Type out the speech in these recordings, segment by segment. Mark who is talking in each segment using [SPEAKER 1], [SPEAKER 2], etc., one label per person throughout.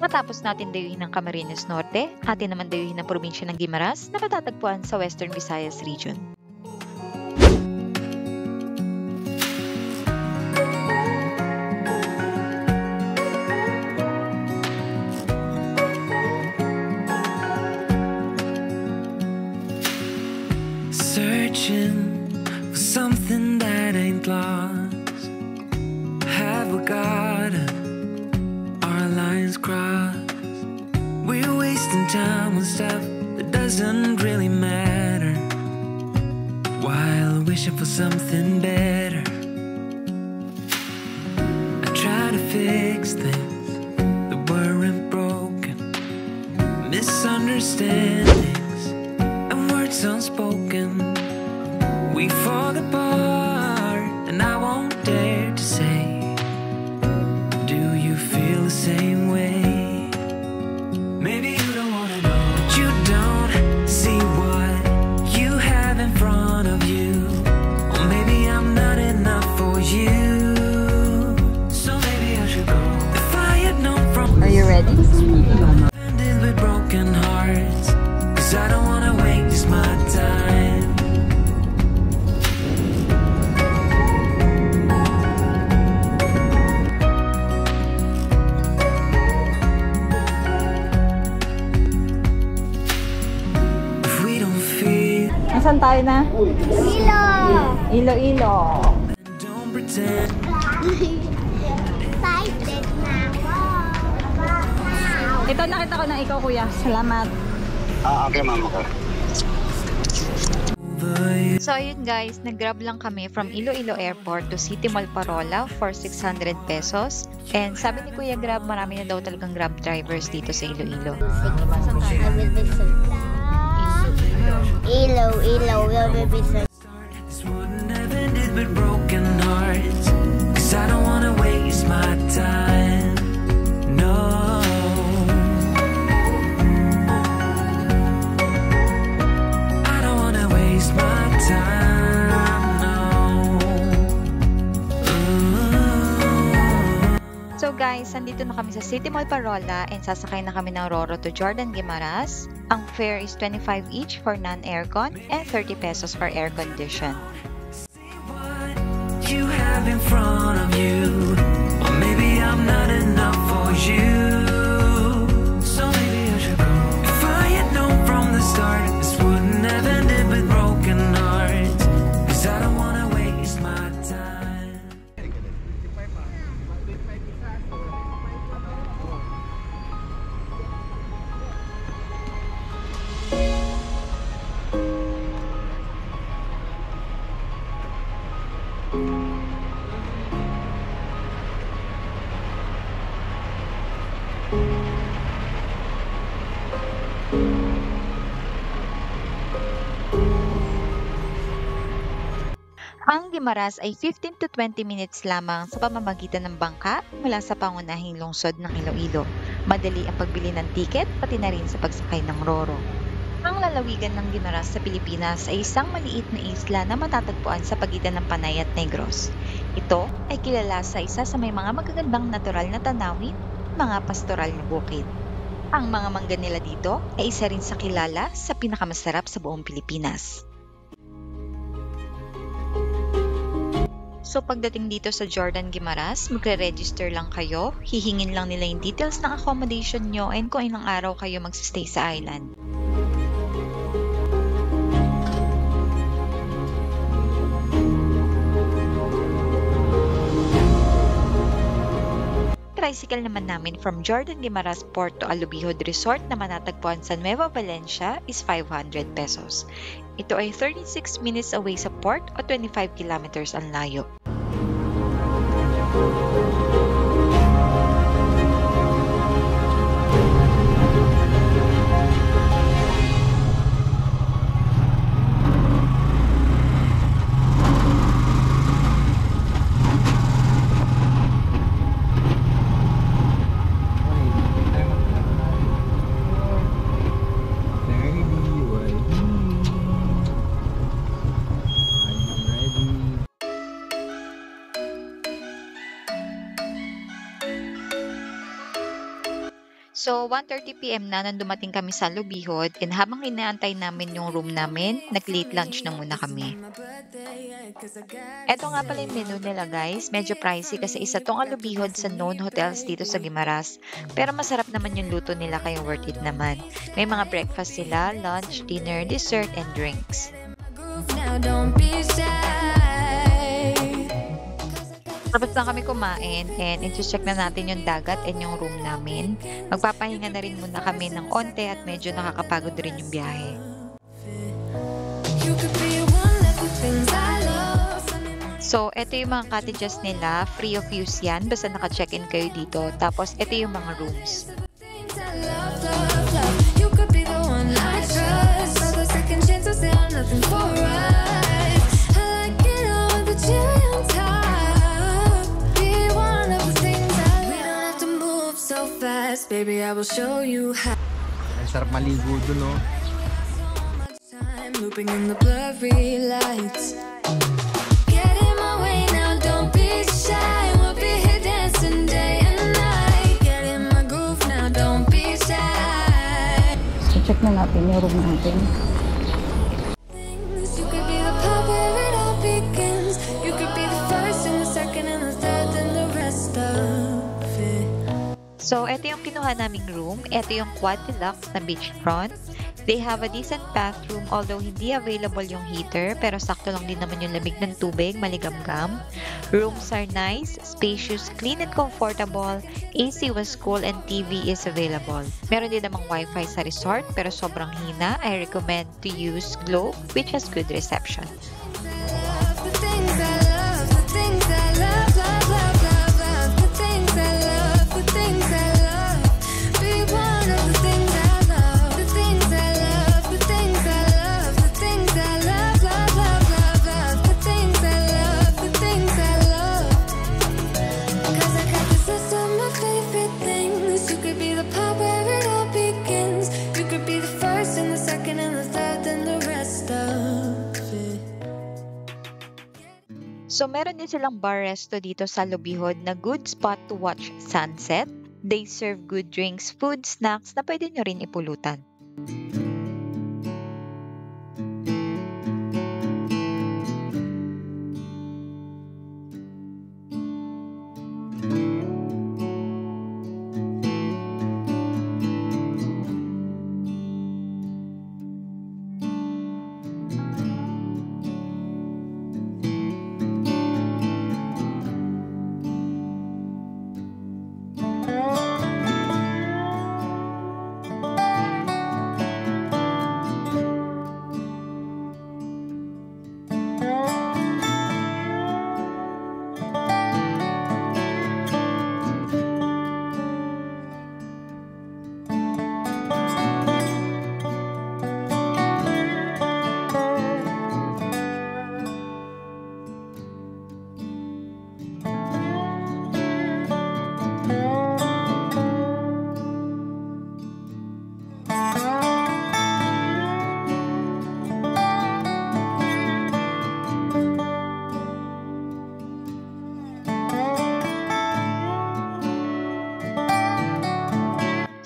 [SPEAKER 1] Matapos natin dayuhin ng Camarines Norte, atin naman dayuhin ng probinsya ng Guimaras na matatagpuan sa Western Visayas Region.
[SPEAKER 2] Searching for something that ain't lost. Have we got our lines crossed? We're wasting time on stuff that doesn't really matter, while wishing for something better. I try to fix things that weren't broken, misunderstandings and words unspoken. We fall apart, and I won't dare to say, do you feel the same way? Maybe you don't wanna know, but you don't see what you have in front of you. Or maybe I'm not enough for you, so maybe I should go. If I had known from
[SPEAKER 3] Are you ready?
[SPEAKER 2] ended with broken hearts, 'cause I don't wanna waste my time.
[SPEAKER 3] Nasaan tayo na? Ilo-ilo.
[SPEAKER 2] Don't pretend.
[SPEAKER 4] Excited na ako.
[SPEAKER 3] Ito, nakita ko na ikaw, kuya. Salamat.
[SPEAKER 5] Okay, mama ko.
[SPEAKER 1] So ayun guys, nag-grab lang kami from Iloilo Airport to City Mall Parola for 600 pesos. And sabi ni Kuya Grab, marami na daw talagang Grab drivers dito sa Iloilo.
[SPEAKER 4] Ilo,
[SPEAKER 2] This wouldn't have ended with broken hearts, 'cause I don't wanna waste my time. No. I don't wanna waste my time, no.
[SPEAKER 1] So guys, andito na kami sa City Mall Parola and sasakay na kami ng Roro to Jordan Guimaras. Ang fare is 25 each for non-aircon and 30 pesos for air condition.
[SPEAKER 2] See what you have in front of you, or maybe I'm not enough for you, so maybe I should go. If I had known from the start, this wouldn't have ended with broken hearts, 'cause I don't wanna waste my time.
[SPEAKER 1] Ang Guimaras ay 15 to 20 minutes lamang sa pamamagitan ng bangka mula sa pangunahing lungsod ng Iloilo. Madali ang pagbili ng tiket pati na rin sa pagsakay ng Roro. Ang lalawigan ng Guimaras sa Pilipinas ay isang maliit na isla na matatagpuan sa pagitan ng Panay at Negros. Ito ay kilala sa isa sa may mga magagandang natural na tanawin, mga pastoral na bukid. Ang mga mangga nila dito ay isa rin sa kilala sa pinakamasarap sa buong Pilipinas. So pagdating dito sa Jordan Guimaras, magre-register lang kayo, hihingin lang nila yung details ng accommodation nyo and kung ilang araw kayo magsistay sa island. Tricycle naman namin from Jordan Guimaras Port to Alubihod Resort na manatagpuan sa Nueva Valencia is 500 pesos. Ito ay 36 minutes away sa port o 25 kilometers ang layo. So, 1:30 PM na nang dumating kami sa Lubihod, and habang inaantay namin yung room namin, nag-late lunch na muna kami. Eto nga pala yung menu nila guys, medyo pricey kasi isa tong Lubihod sa known hotels dito sa Guimaras. Pero masarap naman yung luto nila kaya worth it naman. May mga breakfast sila, lunch, dinner, dessert, and drinks.
[SPEAKER 2] Now don't be shy.
[SPEAKER 1] Tapos na kami kumain and i-check na natin yung dagat and yung room namin. Magpapahinga na rin muna kami ng onte at medyo nakakapagod rin yung biyahe.
[SPEAKER 2] You could be one of the things I love.
[SPEAKER 1] So, ito yung mga cottages nila. Free of use yan. Basta naka-check-in kayo dito. Tapos, ito yung mga rooms.
[SPEAKER 2] Things I love, love, love. You could be the one I trust. All the second chances, they are nothing for us. I like it all with the cherry on top. Be one of the things I love. We don't have to move so fast, baby. I will show you how.
[SPEAKER 4] Ang sarap maligo dun, no?
[SPEAKER 2] Time looping in the blurry lights. Get in my way now, don't be shy. We'll be here dancing day and night. Get in my groove now, don't be shy.
[SPEAKER 3] So, check na natin yung room natin.
[SPEAKER 2] Things, you could be the part where it all begins. You could be the first and the second and the third and the rest of it.
[SPEAKER 1] So, ito yung kinuha naming room. Ito yung quad deluxe na beachfront. They have a decent bathroom although hindi available yung heater pero sakto lang din naman yung lamig ng tubig, maligamgam. Rooms are nice, spacious, clean and comfortable. AC was cool and TV is available. Meron din namang wifi sa resort pero sobrang hina. I recommend to use Globe which has good reception.
[SPEAKER 2] The things I love, the things I love, love, love, love, love. The things I love, the things I love. Be one of the things I love. The things I love, the things I love, the things I love, love, love, love, love. The things I love, the things I love. 'Cause I got this list of my favorite things. You could be the part where it all begins. You could be the first and the second and the third and the rest of it.
[SPEAKER 1] So, meron din silang bar resto dito sa Lubihod na good spot to watch sunset. They serve good drinks, food, snacks na pwede nyo rin ipulutan.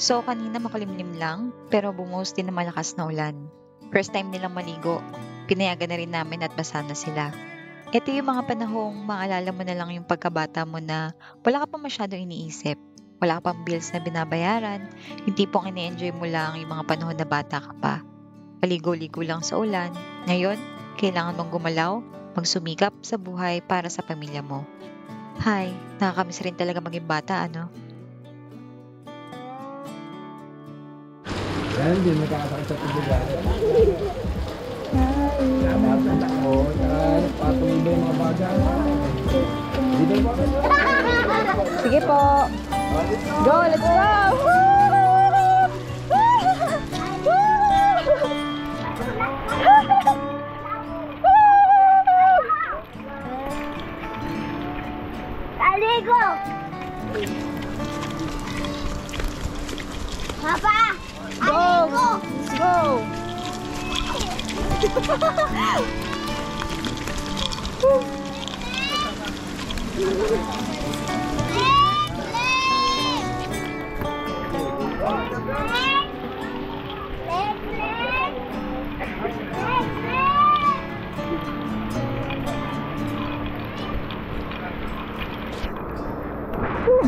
[SPEAKER 1] So, kanina makulimlim lang, pero bumuhos din na malakas na ulan. First time nilang maligo, pinayagan na rin namin at basa na sila. Ito yung mga panahong maalala mo na lang yung pagkabata mo na wala ka pa masyadong iniisip. Wala ka pang bills na binabayaran, yung tipong ini-enjoy mo lang yung mga panahon na bata ka pa. Paligo-ligo lang sa ulan. Ngayon, kailangan mong gumalaw, magsumikap sa buhay para sa pamilya mo. Hay, nakakamiss rin talaga maging bata, ano?
[SPEAKER 4] Yan, hindi magkakasakit sa tubigan. Salamat na ako. Patuloy ba yung mga baga? Dito ba?
[SPEAKER 3] Sige po. Go, let's go!
[SPEAKER 6] Aligo! Papa!
[SPEAKER 3] Go! Let's go!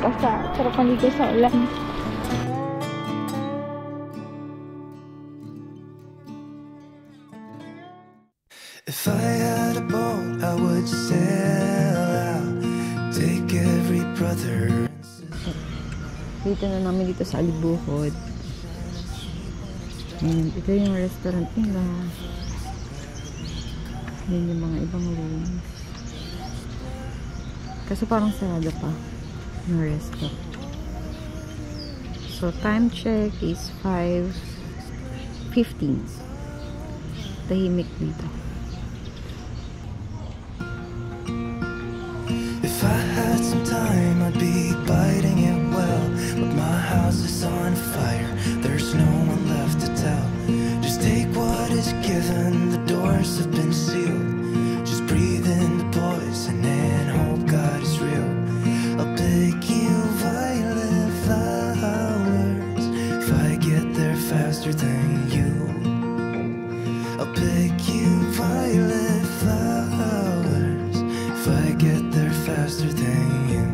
[SPEAKER 3] Basta, sarap maligo sa ulan.
[SPEAKER 2] If I had a boat, I would sail out, take every brother.
[SPEAKER 3] Dito na namin dito sa Alibuhod. And ito yung restaurant nila. Yan yung mga ibang rooms. Kaso parang sarado pa yung resto. So time check is 5:15. Tahimik dito.
[SPEAKER 2] If I had some time, I'd be biting it well. But my house is on fire, there's no one left to tell. Just take what is given, the doors have been sealed. Just breathe in the poison and hope God is real. I'll pick you violet flowers if I get there faster than you. I'll pick you violet flowers if I get there faster than you.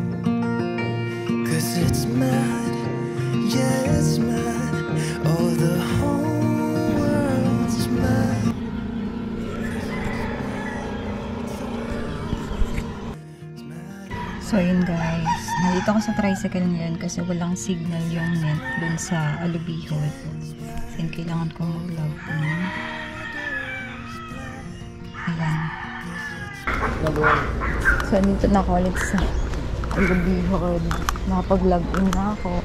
[SPEAKER 2] 'Cause it's mad, yeah it's mad. Oh, the whole world's mad.
[SPEAKER 3] So yun guys, nandito ako sa tricycle ngayon kasi walang signal yung net dun sa Alubihod. And kailangan ko mag-vlog. Ayan. So dito na ako ulit sa Alubihod. Nakapag-log in na ako.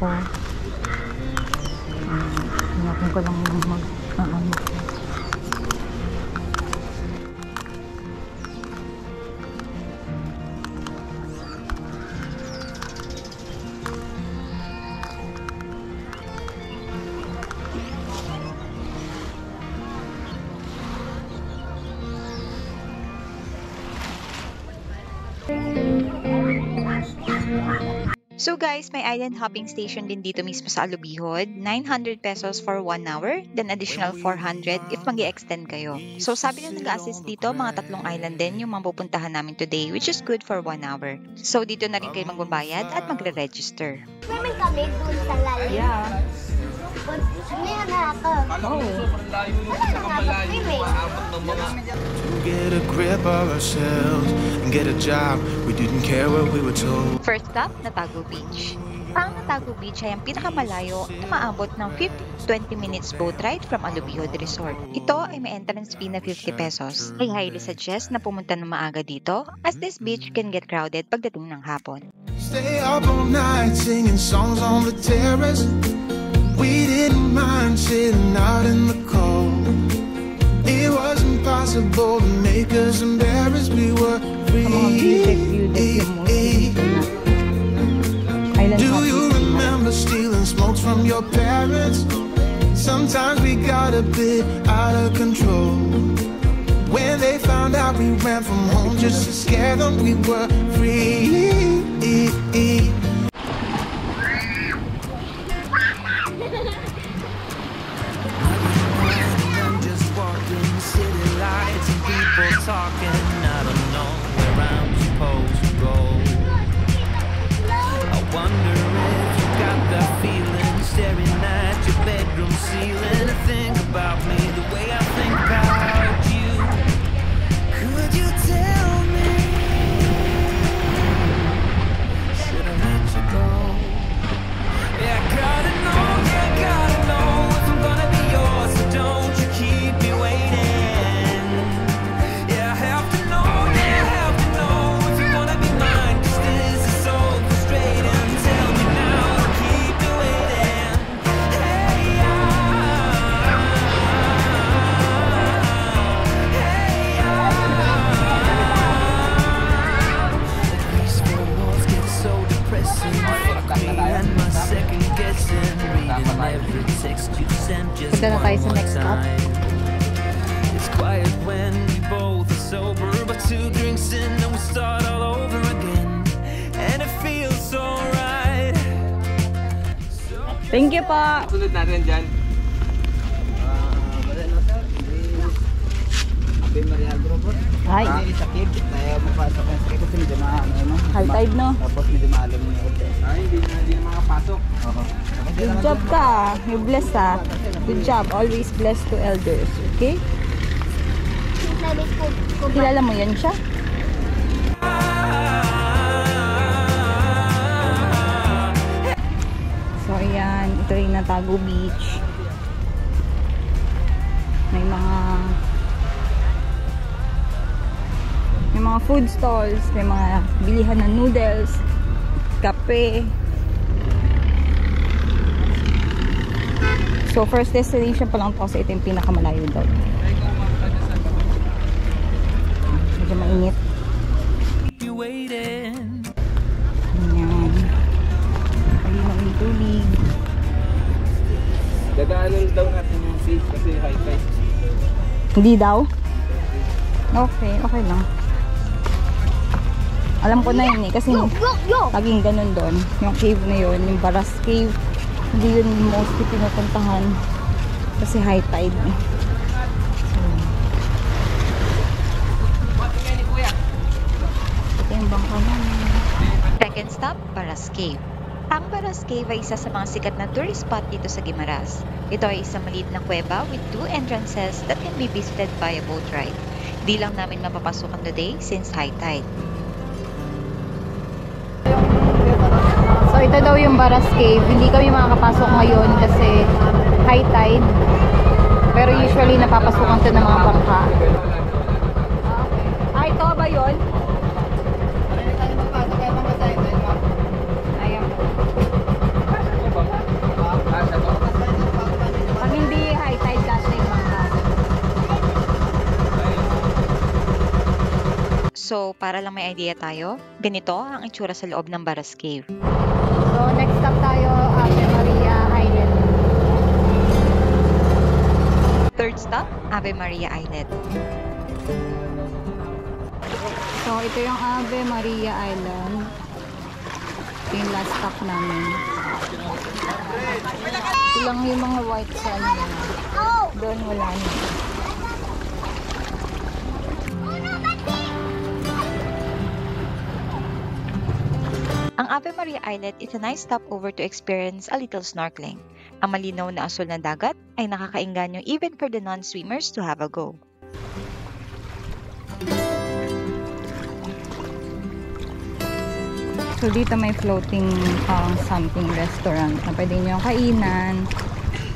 [SPEAKER 3] Hanapin ko lang mag-ano.
[SPEAKER 1] So guys, may island hopping station din dito mismo sa Alubihod. 900 pesos for 1 hour, then additional 400 if mag-i-extend kayo. So sabi nung nag-assist dito, mga 3 island din yung mapupuntahan namin today, which is good for 1 hour. So dito na rin kayo magbabayad at magre-register.
[SPEAKER 6] Swimming kami dun sa lalim.
[SPEAKER 3] Yeah.
[SPEAKER 6] Swimming na ako.
[SPEAKER 3] Oh.
[SPEAKER 6] Wala na ako swimming.
[SPEAKER 2] Get a grip of ourselves and get a job. We didn't care what we were told.
[SPEAKER 1] First stop, Natago Beach. Ang Natago Beach ay ang pinakamalayo na maabot ng 15-20 minutes boat ride from Alubihod Resort. Ito ay may entrance fee na 50 pesos. I highly suggest na pumunta ng maaga dito as this beach can get crowded pagdating ng hapon.
[SPEAKER 2] Stay up all night singing songs on the terrace. We didn't mind sitting out in the cold. It was impossible to make us embarrassed. We were free. Do you remember stealing smokes from your parents? Sometimes we got a bit out of control. When they found out we ran from home just to scare them, we were free. Talking, I don't know where I'm supposed to go. I wonder if you got that feeling, staring at your bedroom ceiling. To think about me the way I think about you. Could you tell me? Should I let you go? Yeah, I gotta know if I'm gonna be yours. So don't you keep me waiting.
[SPEAKER 3] Punta na tayo sa next stop.
[SPEAKER 2] It's quiet when we both are sober, but 2 drinks in and we start all over again, and it feels so right. So
[SPEAKER 3] Thank you po.
[SPEAKER 4] Sunod natin dyan.
[SPEAKER 5] Wala na sir. Ave Maria Group.
[SPEAKER 3] Hi.
[SPEAKER 5] Hindi sakit. Kaya mapasok ang sakit kasi medyo ano.
[SPEAKER 3] High tide, no?
[SPEAKER 5] Tapos medyo maalam yung hotel.
[SPEAKER 4] Ay, hindi na makapasok.
[SPEAKER 5] Oo.
[SPEAKER 3] Good job ka. You're blessed, ha? Good job. Always blessed to elders. Okay?
[SPEAKER 6] Sabi ko ba?
[SPEAKER 3] Kilala mo yan siya? So, ayan. Ito rin Natago Beach. May mga food stalls, may mga bilihan ng noodles, kape. So, first destination pa lang to kasi ito yung pinakamalayo daw. Medyo mainit.
[SPEAKER 2] You waiting.
[SPEAKER 3] Ayan. Malinaw yung tubig.
[SPEAKER 4] Dadaanan daw natin yung safe kasi high tide.
[SPEAKER 3] Hindi daw? Okay, okay lang. Alam ko na yun eh, kasi laging ganun doon. Yung cave na yun, yung Baras Cave, hindi yun mostly pinupuntahan kasi high tide. So, ito yung bangka namin.
[SPEAKER 1] Second stop, Baras Cave. Ang Baras Cave ay isa sa mga sikat na tourist spot dito sa Guimaras. Ito ay isang maliit na kuweba with 2 entrances that can be visited by a boat ride. Di lang namin mapapasukan today since high tide.
[SPEAKER 3] So ito daw yung Baras Cave. Hindi kami makakapasok ngayon kasi high tide. Pero usually napapasukan to ng mga bangka. Ah, ito ba yun? Ayan po. Pag hindi high tide, last na yung bangka.
[SPEAKER 1] So, para lang may idea tayo, ganito ang itsura sa loob ng Baras Cave.
[SPEAKER 3] So next stop tayo, Ave Maria Island.
[SPEAKER 1] Third stop, Ave Maria Islet.
[SPEAKER 3] So ito yung Ave Maria Island. Ito yung last stop namin. Ito lang yung mga white sand niya. Doon wala na.
[SPEAKER 1] Ang Ave Maria Islet is a nice stopover to experience a little snorkeling. Ang malinaw na asul na dagat ay nakakainganyo even for the non-swimmers to have a go.
[SPEAKER 3] So dito may floating something restaurant na pwede nyo kainan,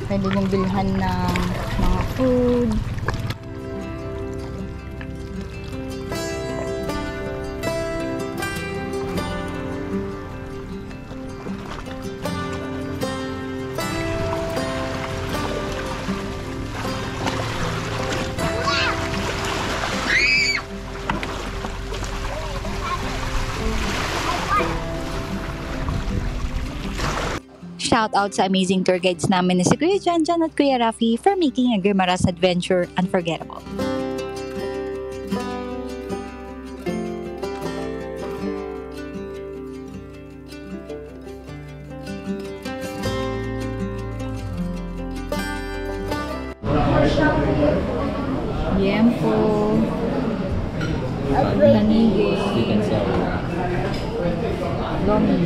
[SPEAKER 3] pwede nyo bilhan ng mga food.
[SPEAKER 1] Shout out sa amazing tour guides namin na si Kuya Janjan at Kuya Rafi for making a Guimaras adventure unforgettable.
[SPEAKER 3] Yempo, Tanige, Lomi.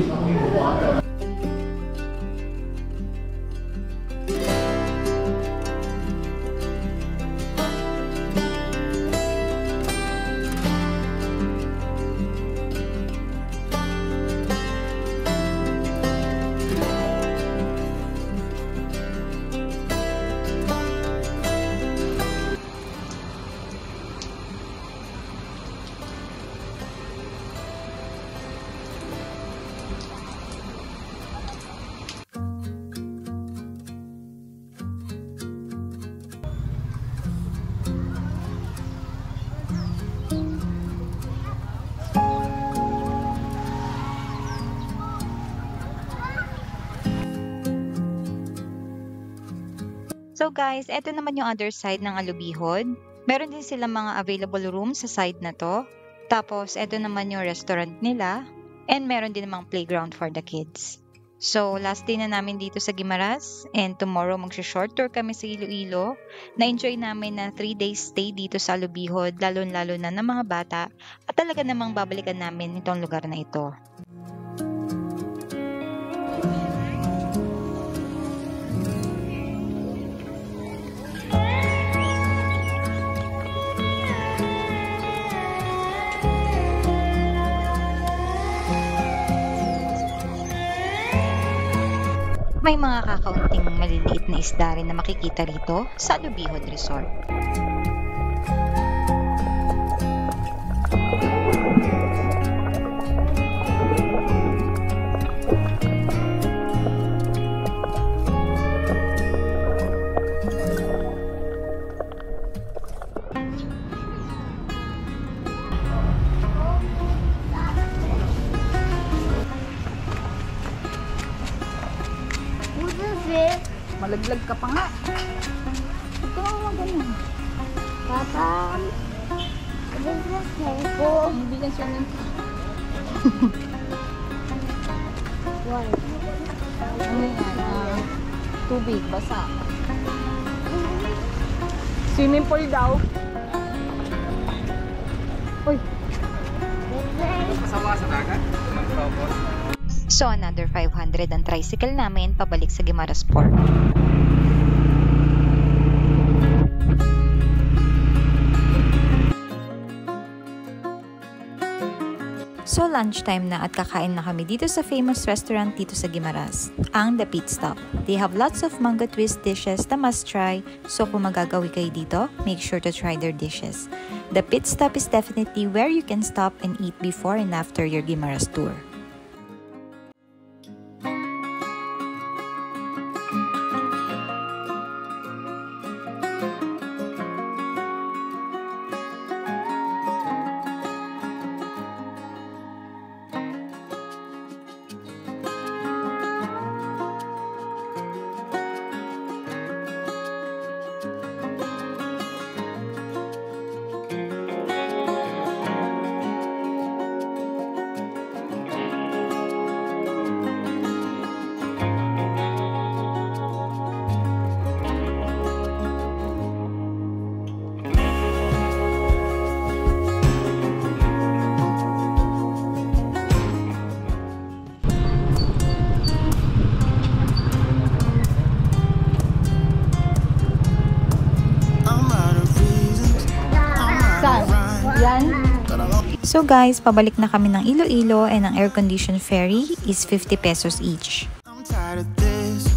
[SPEAKER 1] So guys, eto naman yung other side ng Alubihod. Meron din silang mga available rooms sa side na to. Tapos, eto naman yung restaurant nila. And meron din namang playground for the kids. So, last day na namin dito sa Guimaras, and tomorrow magsha-short tour kami sa Iloilo. Na-enjoy namin na 3 days stay dito sa Alubihod, lalo-lalo na ng mga bata, at talaga namang babalikan namin itong lugar na ito. May mga kakaunting maliliit na isda rin na makikita rito sa Alubihod Resort.
[SPEAKER 3] Malaglag ka pa nga. Ito lang lang ganyan.
[SPEAKER 6] Papa, this is painful.
[SPEAKER 3] Hindi yan siya ng...
[SPEAKER 6] Why?
[SPEAKER 3] Ano yan? Tubig, basa. Swimming pool daw. Uy.
[SPEAKER 5] Kasama sa dagat? Magtapos.
[SPEAKER 1] So, another 500 ang tricycle namin pabalik sa Guimaras Port. So, lunchtime na at kakain na kami dito sa famous restaurant dito sa Guimaras, ang The Pit Stop. They have lots of mango twist dishes na must try, so kung magagawi kayo dito, make sure to try their dishes. The Pit Stop is definitely where you can stop and eat before and after your Guimaras tour. So guys, pabalik na kami ng Iloilo and ang air-conditioned ferry is 50 pesos each.
[SPEAKER 2] I'm tired of this.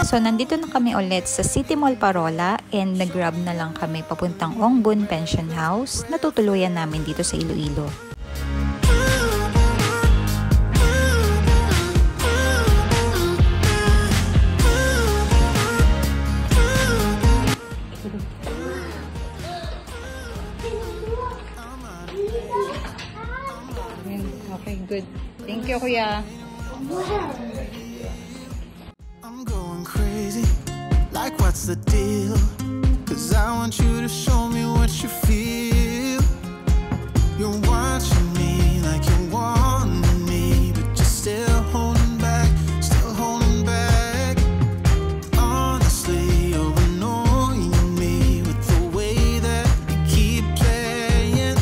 [SPEAKER 1] So, nandito na kami ulit sa City Mall Parola and nag-grab na lang kami papuntang Ongbun Pension House na tutuluyan namin dito sa Iloilo.
[SPEAKER 3] Okay, good. Thank you, Kuya.
[SPEAKER 2] I'm going crazy, like what's the deal? 'Cause I want you to show me what you feel. You're watching me like you want me, but you're still holding back, still holding back. Honestly, you're annoying me with the way that you keep playing.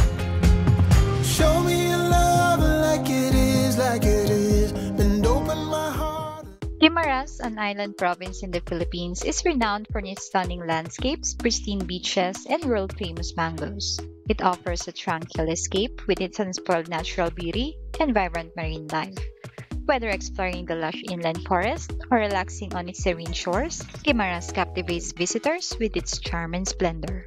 [SPEAKER 2] Show me your love like it is, bend open my heart.
[SPEAKER 1] Guimaras, an island province in the Philippines, is renowned for its stunning landscapes, pristine beaches, and world-famous mangroves. It offers a tranquil escape with its unspoiled natural beauty and vibrant marine life. Whether exploring the lush inland forest or relaxing on its serene shores, Guimaras captivates visitors with its charm and splendor.